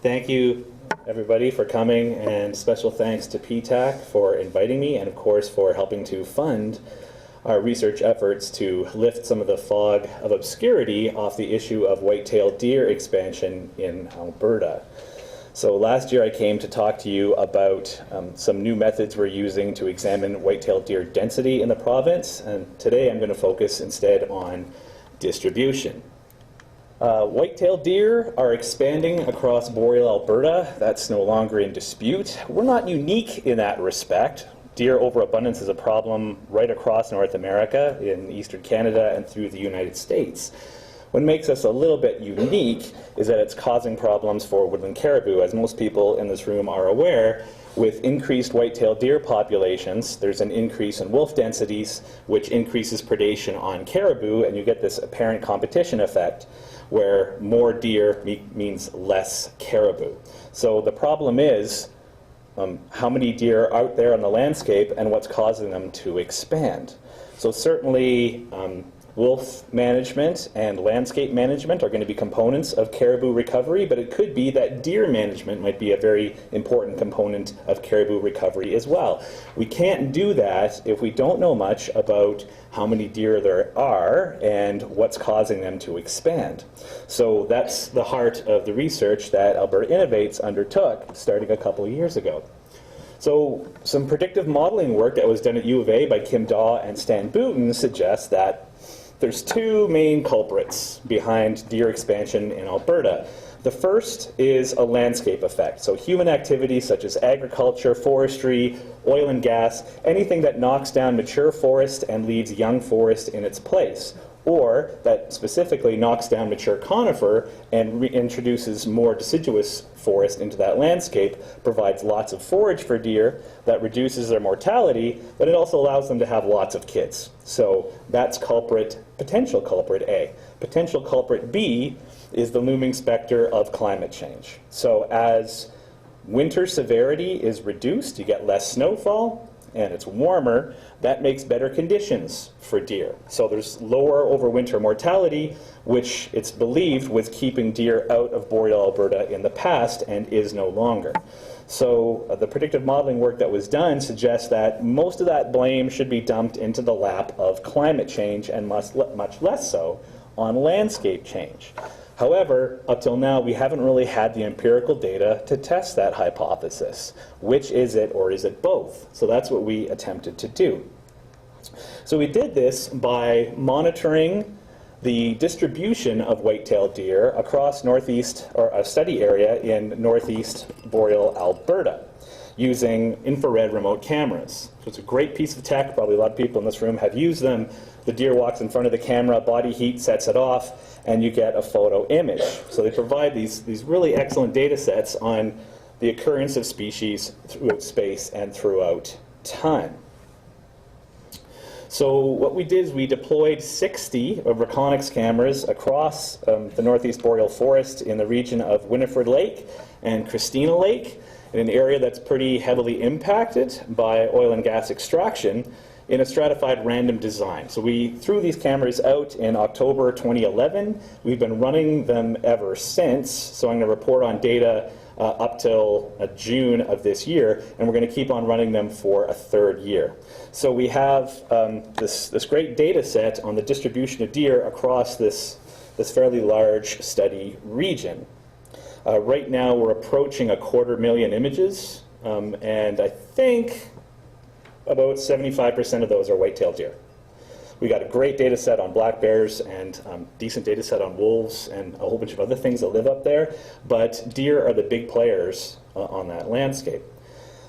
Thank you, everybody, for coming, and special thanks to PTAC for inviting me, and of course for helping to fund our research efforts to lift some of the fog of obscurity off the issue of white-tailed deer expansion in Alberta. So last year I came to talk to you about some new methods we're using to examine white-tailed deer density in the province, and today I'm going to focus instead on distribution. White-tailed deer are expanding across Boreal Alberta. That's no longer in dispute. We're not unique in that respect. Deer overabundance is a problem right across North America, in eastern Canada, and through the United States. What makes us a little bit unique is that it's causing problems for woodland caribou. As most people in this room are aware, with increased white-tailed deer populations, there's an increase in wolf densities, which increases predation on caribou, and you get this apparent competition effect, where more deer means less caribou. So the problem is how many deer are out there on the landscape and what's causing them to expand. So certainly wolf management and landscape management are going to be components of caribou recovery, but it could be that deer management might be a very important component of caribou recovery as well. We can't do that if we don't know much about how many deer there are and what's causing them to expand. So that's the heart of the research that Alberta Innovates undertook starting a couple of years ago. So some predictive modeling work that was done at U of A by Kim Daw and Stan Booten suggests that there's two main culprits behind deer expansion in Alberta. The first is a landscape effect. So human activities such as agriculture, forestry, oil and gas, anything that knocks down mature forest and leaves young forest in its place, or that specifically knocks down mature conifer and reintroduces more deciduous forest into that landscape, provides lots of forage for deer, that reduces their mortality, but it also allows them to have lots of kids. So that's potential culprit A. Potential culprit B is the looming specter of climate change. So as winter severity is reduced, you get less snowfall, and it's warmer, that makes better conditions for deer. So there's lower overwinter mortality, which it's believed was keeping deer out of Boreal Alberta in the past and is no longer. So the predictive modeling work that was done suggests that most of that blame should be dumped into the lap of climate change and much less so on landscape change. However, up till now, we haven't really had the empirical data to test that hypothesis. Which is it, or is it both? So that's what we attempted to do. So we did this by monitoring the distribution of white-tailed deer across northeast, or a study area in northeast Boreal Alberta, using infrared remote cameras. So it's a great piece of tech. Probably a lot of people in this room have used them. The deer walks in front of the camera, body heat sets it off, and you get a photo image. So they provide these really excellent data sets on the occurrence of species throughout space and throughout time. So what we did is we deployed 60 of Reconyx cameras across the northeast boreal forest in the region of Winifred Lake and Christina Lake, in an area that's pretty heavily impacted by oil and gas extraction, in a stratified random design. So we threw these cameras out in October 2011. We've been running them ever since. So I'm going to report on data up till June of this year, and we're going to keep on running them for a third year. So we have this great data set on the distribution of deer across this fairly large study region. Right now we're approaching 250,000 images, and I think about 75% of those are white-tailed deer. We got a great data set on black bears and decent data set on wolves and a whole bunch of other things that live up there, but deer are the big players on that landscape.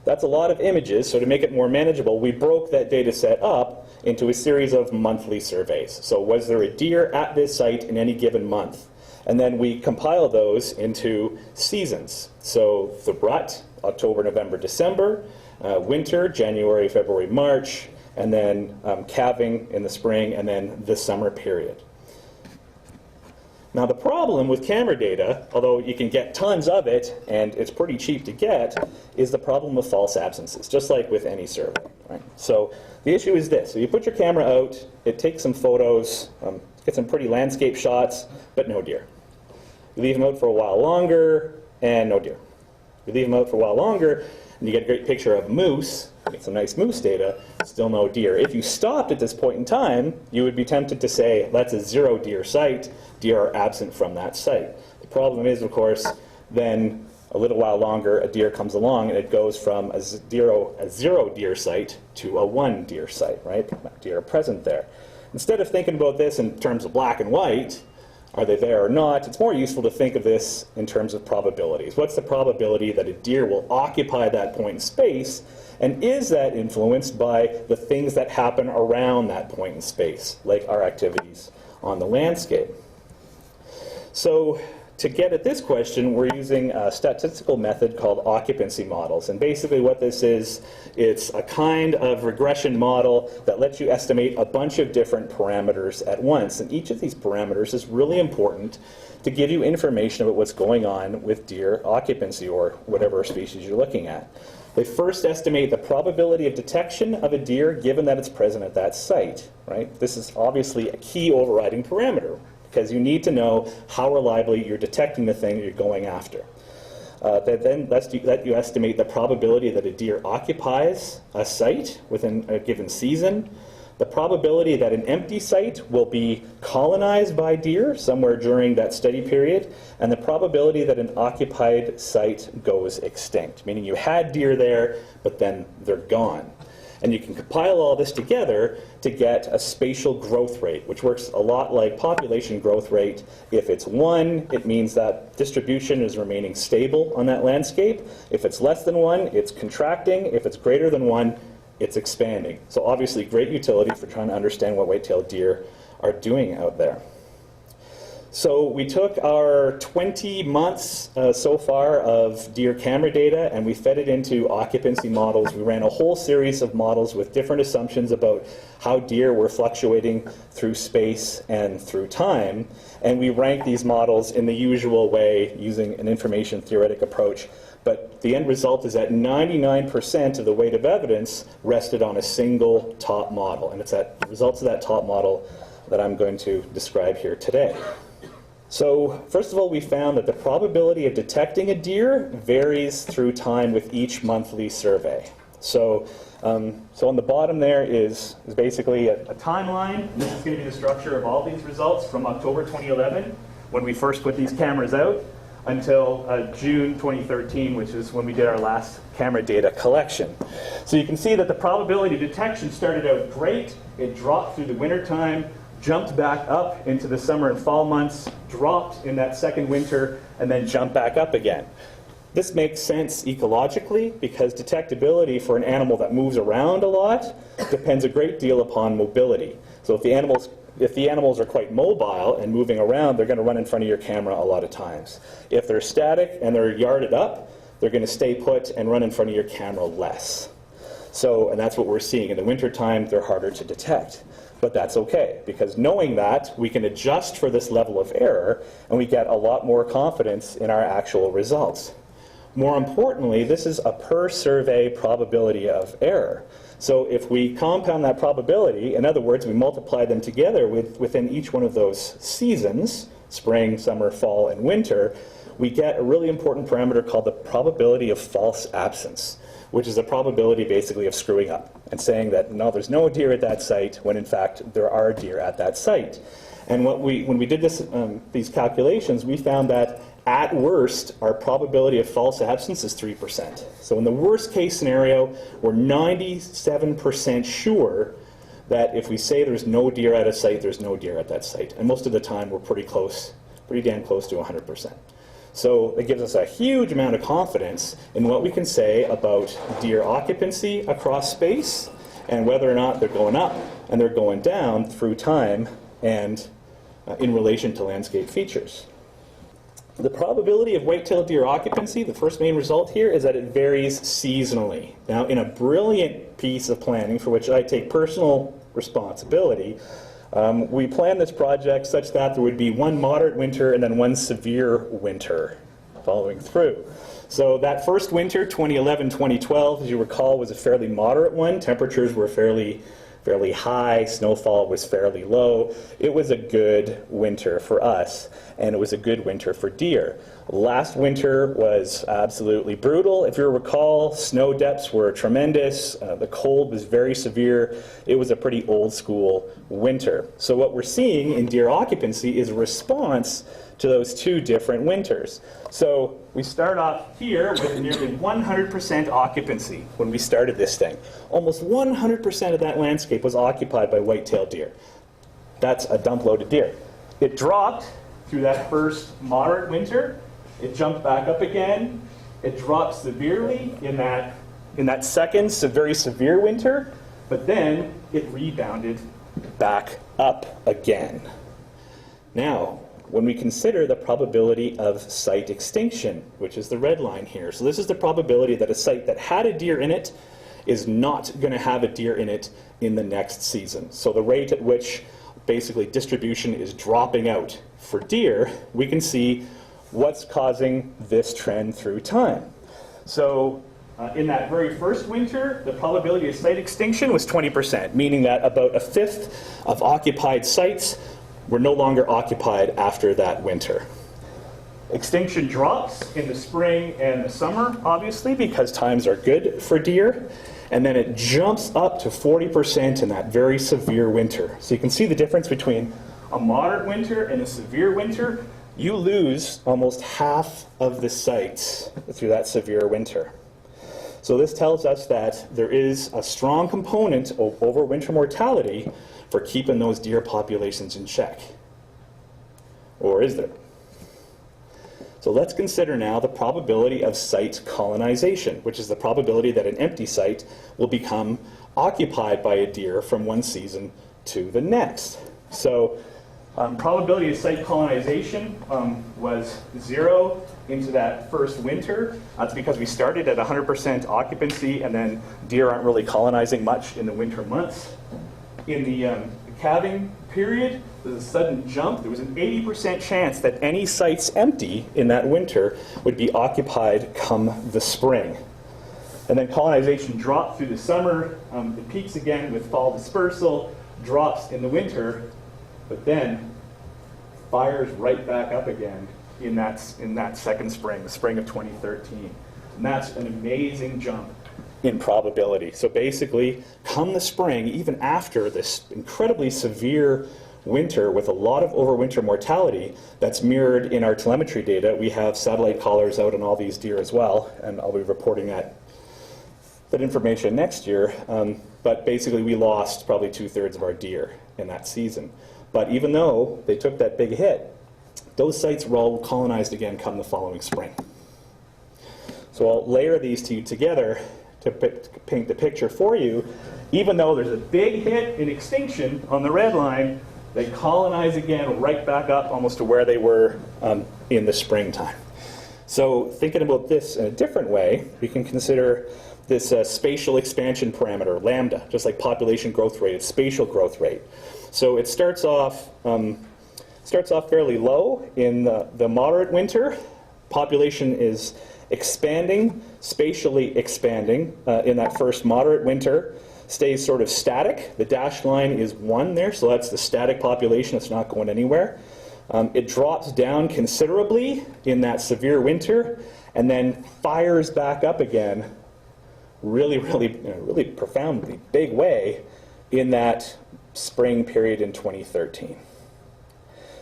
That's a lot of images, so to make it more manageable, we broke that data set up into a series of monthly surveys. So was there a deer at this site in any given month? And then we compile those into seasons. So the rut, October, November, December, winter, January, February, March, and then calving in the spring, and then the summer period. Now the problem with camera data, although you can get tons of it, and it's pretty cheap to get, is the problem of false absences, just like with any survey. Right? So the issue is this. So you put your camera out, it takes some photos, get some pretty landscape shots, but no deer. You leave them out for a while longer, and no deer. You leave them out for a while longer, and you get a great picture of moose, get some nice moose data, still no deer. If you stopped at this point in time, you would be tempted to say, that's a 0 deer site, deer are absent from that site. The problem is, of course, then a little while longer, a deer comes along, and it goes from a 0 deer site to a 1 deer site, right? Deer are present there. Instead of thinking about this in terms of black and white, are they there or not, it's more useful to think of this in terms of probabilities. What's the probability that a deer will occupy that point in space, and is that influenced by the things that happen around that point in space, like our activities on the landscape? So to get at this question, we're using a statistical method called occupancy models. And basically what this is, it's a kind of regression model that lets you estimate a bunch of different parameters at once. And each of these parameters is really important to give you information about what's going on with deer occupancy, or whatever species you're looking at. They first estimate the probability of detection of a deer given that it's present at that site, right? This is obviously a key overriding parameter, because you need to know how reliably you're detecting the thing you're going after. That then lets you estimate the probability that a deer occupies a site within a given season, the probability that an empty site will be colonized by deer somewhere during that study period, and the probability that an occupied site goes extinct, meaning you had deer there, but then they're gone. And you can compile all this together to get a spatial growth rate, which works a lot like population growth rate. If it's 1, it means that distribution is remaining stable on that landscape. If it's less than 1, it's contracting. If it's greater than 1, it's expanding. So obviously great utility for trying to understand what white-tailed deer are doing out there. So we took our 20 months so far of deer camera data, and we fed it into occupancy models. We ran a whole series of models with different assumptions about how deer were fluctuating through space and through time. And we ranked these models in the usual way using an information theoretic approach. But the end result is that 99% of the weight of evidence rested on a single top model. And it's the results of that top model that I'm going to describe here today. So first of all, we found that the probability of detecting a deer varies through time with each monthly survey. So on the bottom there is basically a timeline. This is going to be the structure of all these results from October 2011, when we first put these cameras out, until June 2013, which is when we did our last camera data collection. So you can see that the probability of detection started out great. It dropped through the winter time, jumped back up into the summer and fall months, dropped in that second winter, and then jumped back up again. This makes sense ecologically because detectability for an animal that moves around a lot depends a great deal upon mobility. So if the animals are quite mobile and moving around, they're going to run in front of your camera a lot of times. If they're static and they're yarded up, they're going to stay put and run in front of your camera less. And that's what we're seeing. In the wintertime, they're harder to detect. But that's okay, because knowing that, we can adjust for this level of error, and we get a lot more confidence in our actual results. More importantly, this is a per-survey probability of error. So if we compound that probability, in other words, we multiply them together within each one of those seasons, spring, summer, fall, and winter, we get a really important parameter called the probability of false absence, which is a probability basically of screwing up and saying that, no, there's no deer at that site, when in fact there are deer at that site. And when we did these calculations, we found that at worst, our probability of false absence is 3%. So in the worst case scenario, we're 97% sure that if we say there's no deer at a site, there's no deer at that site. And most of the time, we're pretty damn close to 100%. So it gives us a huge amount of confidence in what we can say about deer occupancy across space and whether or not they're going up and they're going down through time and in relation to landscape features. The probability of white-tailed deer occupancy, the first main result here, is that it varies seasonally. Now, in a brilliant piece of planning for which I take personal responsibility, we planned this project such that there would be one moderate winter and then one severe winter following through. So that first winter, 2011-2012, as you recall, was a fairly moderate one. Temperatures were fairly fairly high, snowfall was fairly low. It was a good winter for us, and it was a good winter for deer. Last winter was absolutely brutal. If you recall, snow depths were tremendous. The cold was very severe. It was a pretty old school winter. So what we're seeing in deer occupancy is a response to those two different winters. So we start off here with nearly 100% occupancy when we started this thing. Almost 100% of that landscape was occupied by white-tailed deer. That's a dump load of deer. It dropped through that first moderate winter. It jumped back up again. It dropped severely in that second very severe winter, but then it rebounded back up again. Now, when we consider the probability of site extinction, which is the red line here. So this is the probability that a site that had a deer in it is not going to have a deer in it in the next season. So the rate at which basically distribution is dropping out for deer, we can see what's causing this trend through time. So in that very first winter, the probability of site extinction was 20%, meaning that about a fifth of occupied sites were no longer occupied after that winter. Extinction drops in the spring and the summer, obviously, because times are good for deer. And then it jumps up to 40% in that very severe winter. So you can see the difference between a moderate winter and a severe winter. You lose almost half of the sites through that severe winter. So this tells us that there is a strong component of overwinter mortality for keeping those deer populations in check. Or is there? So let's consider now the probability of site colonization, which is the probability that an empty site will become occupied by a deer from one season to the next. So probability of site colonization was 0 into that first winter. That's because we started at 100% occupancy, and then deer aren't really colonizing much in the winter months. In the calving period, there's a sudden jump. There was an 80% chance that any sites empty in that winter would be occupied come the spring. And then colonization dropped through the summer. It peaks again with fall dispersal, drops in the winter, but then fires right back up again in that second spring, the spring of 2013. And that's an amazing jump in probability. So basically, come the spring, even after this incredibly severe winter with a lot of overwinter mortality that's mirrored in our telemetry data. We have satellite collars out on all these deer as well, and I'll be reporting that information next year. But basically, we lost probably 2/3 of our deer in that season. But even though they took that big hit, those sites were all colonized again come the following spring. So I'll layer these two together to paint the picture for you. Even though there's a big hit in extinction on the red line, they colonize again right back up almost to where they were in the springtime. So thinking about this in a different way, we can consider this spatial expansion parameter, lambda, just like population growth rate, it's spatial growth rate. So it starts off fairly low in the moderate winter. Population is expanding, spatially expanding in that first moderate winter, stays sort of static. The dashed line is 1 there, so that's the static population. It's not going anywhere. It drops down considerably in that severe winter and then fires back up again really profoundly big way in that spring period in 2013.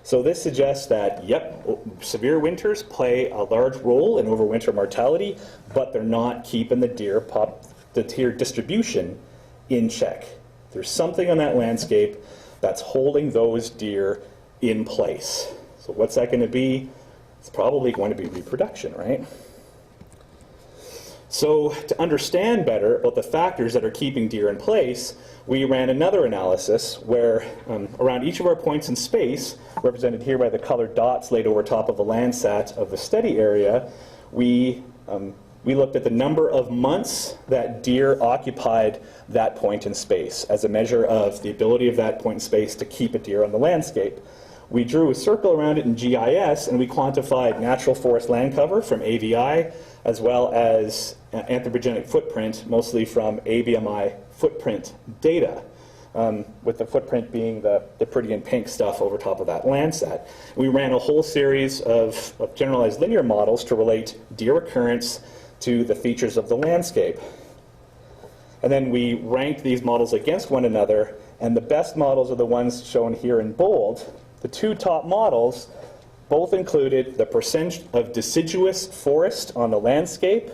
So this suggests that, yep, severe winters play a large role in overwinter mortality, but they're not keeping the deer distribution in check. There's something on that landscape that's holding those deer in place. So what's that going to be? It's probably going to be reproduction, right? So to understand better about the factors that are keeping deer in place, we ran another analysis where around each of our points in space, represented here by the colored dots laid over top of the Landsat of the study area, we looked at the number of months that deer occupied that point in space as a measure of the ability of that point in space to keep a deer on the landscape. We drew a circle around it in GIS, and we quantified natural forest land cover from AVI, as well as anthropogenic footprint, mostly from ABMI footprint data. with the footprint being the pretty and pink stuff over top of that Landsat. We ran a whole series of generalized linear models to relate deer occurrence to the features of the landscape. And then we ranked these models against one another, and the best models are the ones shown here in bold. The two top models both included the percent of deciduous forest on the landscape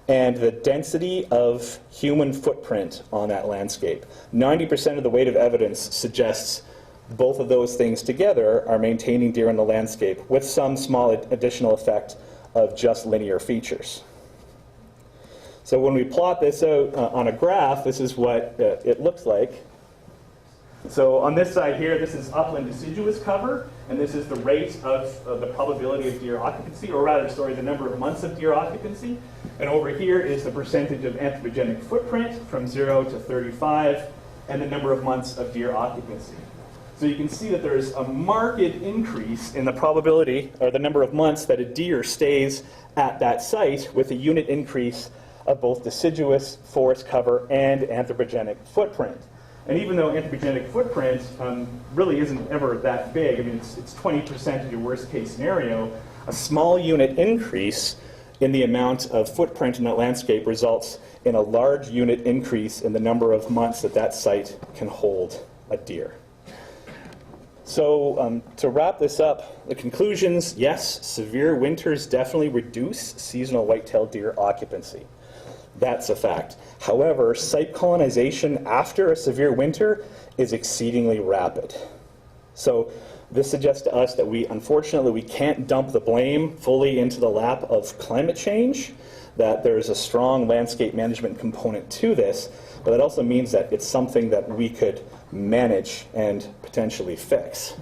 and the density of human footprint on that landscape. 90% of the weight of evidence suggests both of those things together are maintaining deer in the landscape with some small additional effect of just linear features. So when we plot this out on a graph, this is what it looks like. So on this side here, this is upland deciduous cover, and this is the rate of the probability of deer occupancy, or rather, sorry, the number of months of deer occupancy. And over here is the percentage of anthropogenic footprint from 0 to 35, and the number of months of deer occupancy. So you can see that there's a marked increase in the probability, or the number of months that a deer stays at that site, with a unit increase of both deciduous forest cover and anthropogenic footprint. And even though anthropogenic footprint really isn't ever that big, I mean, it's 20% of your worst case scenario, a small unit increase in the amount of footprint in that landscape results in a large unit increase in the number of months that that site can hold a deer. So to wrap this up, the conclusions: yes, severe winters definitely reduce seasonal white-tailed deer occupancy. That's a fact. However, site colonization after a severe winter is exceedingly rapid. So this suggests to us that unfortunately, we can't dump the blame fully into the lap of climate change, that there's a strong landscape management component to this, but that also means that it's something that we could manage and potentially fix.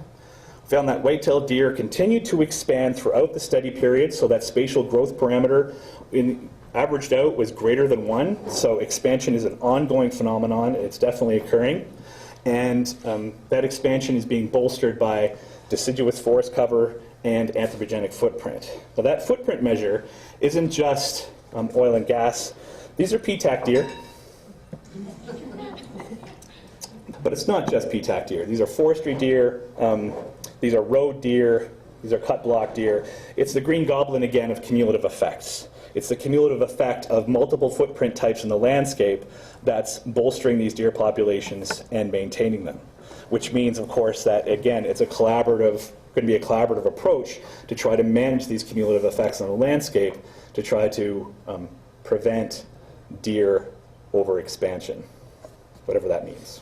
We found that white-tailed deer continued to expand throughout the study period, so that spatial growth parameter averaged out was greater than 1, so expansion is an ongoing phenomenon. It's definitely occurring. And that expansion is being bolstered by deciduous forest cover and anthropogenic footprint. Now that footprint measure isn't just oil and gas. These are PTAC deer. But it's not just PTAC deer. These are forestry deer. These are road deer. These are cut block deer. It's the green goblin, again, of cumulative effects. It's the cumulative effect of multiple footprint types in the landscape that's bolstering these deer populations and maintaining them, which means, of course, that, again, it's going to be a collaborative approach to try to manage these cumulative effects on the landscape to try to prevent deer overexpansion, whatever that means.